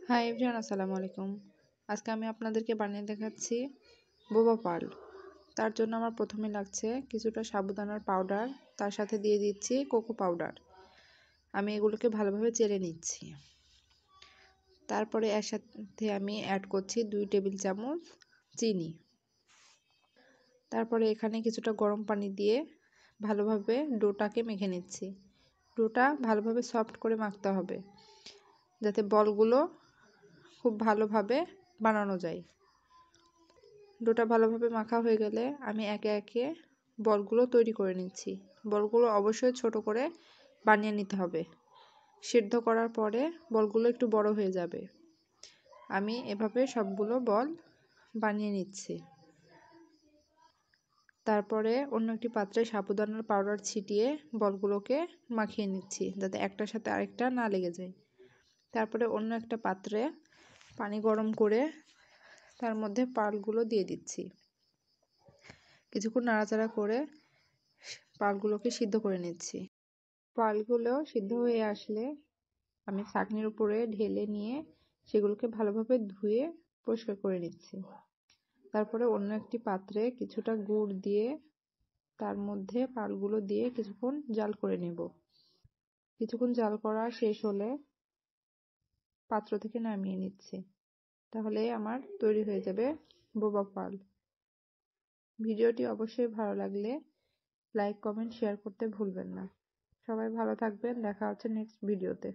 Hi everyone, আসসালামু আলাইকুম। আজকে আমি আপনাদেরকে বানিয়ে দেখাচ্ছি বোবা পার্ল। তার জন্য আমার প্রথমে লাগছে কিছুটা সাবুদানার পাউডার, তার সাথে দিয়ে দিচ্ছি কোকো পাউডার। আমি এগুলোকে ভালোভাবে চেড়ে নিচ্ছি। তারপরে এর সাথে আমি অ্যাড করছি 2 টেবিল চামচ চিনি। তারপরে এখানে কিছুটা গরম পানি দিয়ে ভালোভাবে ডোটাকে মেখে নিচ্ছি। ডোটা ভালোভাবে সফট করে মাখতে হবে, যাতে বলগুলো খুব ভালোভাবে বানানো যায়। ডোটা ভালোভাবে মাখা হয়ে গেলে আমি একে একে বলগুলো তৈরি করে নিচ্ছি। বলগুলো অবশ্যই ছোট করে বানিয়ে নিতে হবে। সিদ্ধ করার পরে বলগুলো একটু বড় হয়ে যাবে। আমি এভাবে সবগুলো বল বানিয়ে নিচ্ছি। তারপরে অন্য একটি পাত্রে সাবুদানার পাউডার ছিটিয়ে বলগুলোকে মাখিয়ে নিচ্ছি, যাতে একটার সাথে আরেকটা না লেগে যায়। তারপরে অন্য একটা পাত্রে পানি গরম করে তার মধ্যে পার্লগুলো দিয়ে দিচ্ছি। কিছুক্ষণ নাড়াচাড়া করে পার্লগুলোকে সিদ্ধ করে নিচ্ছি। পার্লগুলো সিদ্ধ হয়ে আসলে আমি ছাঁকনির উপরে ঢেলে নিয়ে সেগুলোকে ভালোভাবে ধুয়ে পরিষ্কার করে নিচ্ছি। তারপরে অন্য একটি পাত্রে কিছুটা গুড় দিয়ে তার মধ্যে পার্লগুলো দিয়ে কিছুক্ষণ জাল করে নেব। কিছুক্ষণ জাল করা শেষ হলে পাত্র থেকে নামিয়ে নিচ্ছি। তাহলে আমার তৈরি হয়ে যাবে বোবা পার্ল। ভিডিওটি অবশ্যই ভালো লাগলে লাইক, কমেন্ট, শেয়ার করতে ভুলবেন না। সবাই ভালো থাকবেন। দেখা হচ্ছে নেক্সট ভিডিওতে।